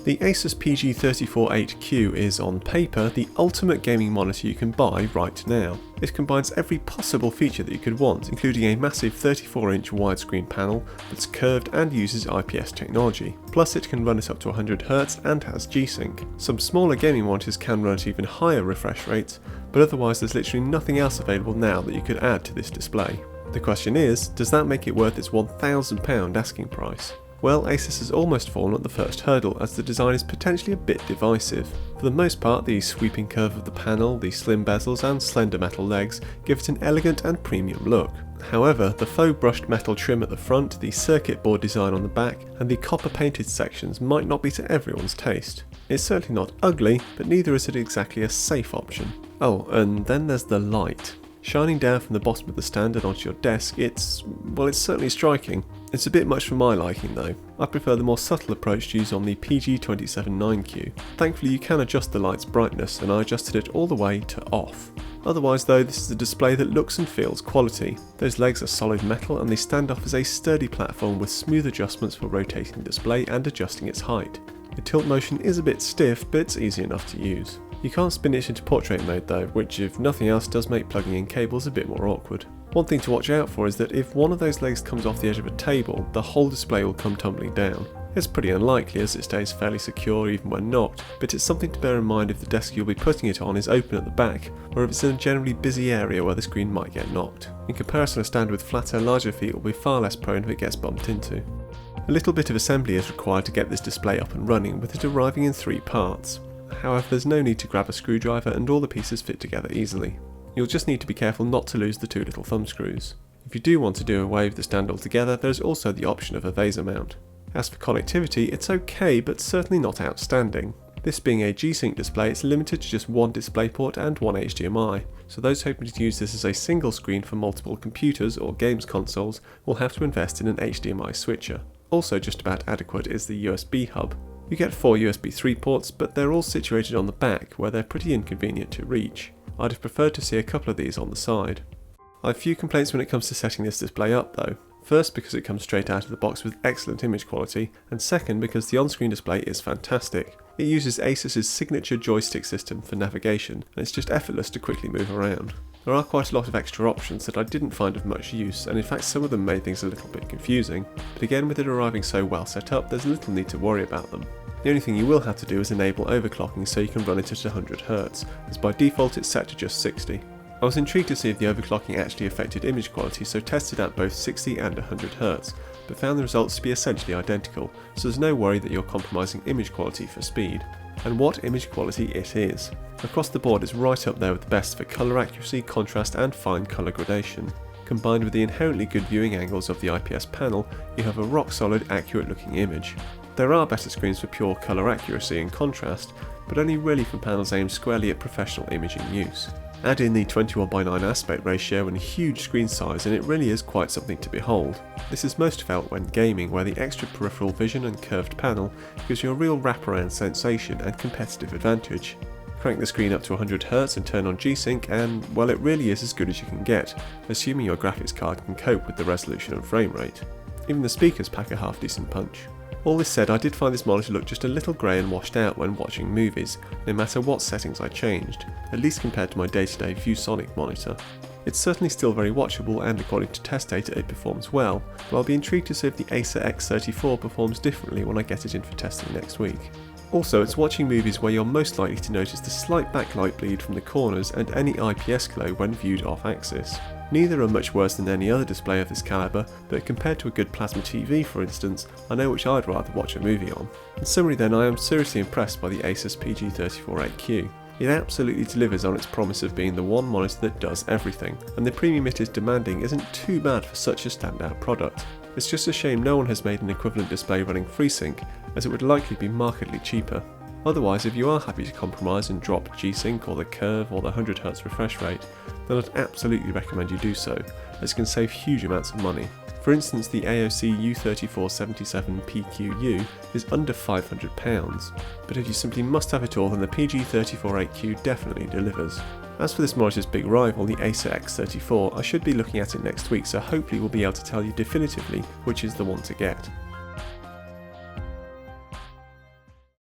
The Asus PG348Q is, on paper, the ultimate gaming monitor you can buy right now. It combines every possible feature that you could want, including a massive 34-inch widescreen panel that's curved and uses IPS technology. Plus it can run at up to 100Hz and has G-Sync. Some smaller gaming monitors can run at even higher refresh rates, but otherwise there's literally nothing else available now that you could add to this display. The question is, does that make it worth its £1,000 asking price? Well, Asus has almost fallen at the first hurdle, as the design is potentially a bit divisive. For the most part, the sweeping curve of the panel, the slim bezels and slender metal legs give it an elegant and premium look. However, the faux brushed metal trim at the front, the circuit board design on the back, and the copper painted sections might not be to everyone's taste. It's certainly not ugly, but neither is it exactly a safe option. Oh, and then there's the light. Shining down from the bottom of the stand and onto your desk, it's certainly striking. It's a bit much for my liking though. I prefer the more subtle approach used on the PG27-9Q. Thankfully you can adjust the light's brightness, and I adjusted it all the way to off. Otherwise though, this is a display that looks and feels quality. Those legs are solid metal and they stand off as a sturdy platform with smooth adjustments for rotating the display and adjusting its height. The tilt motion is a bit stiff, but it's easy enough to use. You can't spin it into portrait mode though, which if nothing else does make plugging in cables a bit more awkward. One thing to watch out for is that if one of those legs comes off the edge of a table, the whole display will come tumbling down. It's pretty unlikely as it stays fairly secure even when knocked, but it's something to bear in mind if the desk you'll be putting it on is open at the back, or if it's in a generally busy area where the screen might get knocked. In comparison, a stand with flatter, larger feet will be far less prone if it gets bumped into. A little bit of assembly is required to get this display up and running, with it arriving in 3 parts. However, there's no need to grab a screwdriver and all the pieces fit together easily. You'll just need to be careful not to lose the 2 little thumb screws. If you do want to do away with the stand altogether, there's also the option of a VESA mount. As for connectivity, it's okay but certainly not outstanding. This being a G-Sync display, it's limited to just one DisplayPort and one HDMI, so those hoping to use this as a single screen for multiple computers or games consoles will have to invest in an HDMI switcher. Also just about adequate is the USB hub. You get 4 USB 3 ports, but they're all situated on the back where they're pretty inconvenient to reach. I'd have preferred to see a couple of these on the side. I have few complaints when it comes to setting this display up though. First because it comes straight out of the box with excellent image quality, and second because the on-screen display is fantastic. It uses Asus's signature joystick system for navigation, and it's just effortless to quickly move around. There are quite a lot of extra options that I didn't find of much use, and in fact some of them made things a little bit confusing, but again with it arriving so well set up, there's little need to worry about them. The only thing you will have to do is enable overclocking so you can run it at 100Hz, as by default it's set to just 60. I was intrigued to see if the overclocking actually affected image quality, so tested out both 60 and 100Hz, but found the results to be essentially identical, so there's no worry that you're compromising image quality for speed. And what image quality it is. Across the board it's right up there with the best for colour accuracy, contrast and fine colour gradation. Combined with the inherently good viewing angles of the IPS panel, you have a rock solid, accurate looking image. There are better screens for pure colour accuracy and contrast, but only really from panels aimed squarely at professional imaging use. Add in the 21:9 aspect ratio and huge screen size and it really is quite something to behold. This is most felt when gaming, where the extra peripheral vision and curved panel gives you a real wraparound sensation and competitive advantage. Crank the screen up to 100Hz and turn on G-Sync and, well, it really is as good as you can get, assuming your graphics card can cope with the resolution and frame rate. Even the speakers pack a half decent punch. All this said, I did find this monitor look just a little grey and washed out when watching movies, no matter what settings I changed, at least compared to my day-to-day ViewSonic monitor. It's certainly still very watchable and according to test data it performs well, but I'll be intrigued to see if the Acer X34 performs differently when I get it in for testing next week. Also, it's watching movies where you're most likely to notice the slight backlight bleed from the corners and any IPS glow when viewed off-axis. Neither are much worse than any other display of this calibre, but compared to a good plasma TV for instance, I know which I'd rather watch a movie on. In summary then, I am seriously impressed by the Asus PG348Q. It absolutely delivers on its promise of being the one monitor that does everything, and the premium it is demanding isn't too bad for such a standout product. It's just a shame no one has made an equivalent display running FreeSync, as it would likely be markedly cheaper. Otherwise, if you are happy to compromise and drop G-Sync or the curve or the 100Hz refresh rate, then I'd absolutely recommend you do so, as it can save huge amounts of money. For instance, the AOC U3477PQU is under £500, but if you simply must have it all, then the PG348Q definitely delivers. As for this monitor's big rival, the Acer X34, I should be looking at it next week, so hopefully we'll be able to tell you definitively which is the one to get.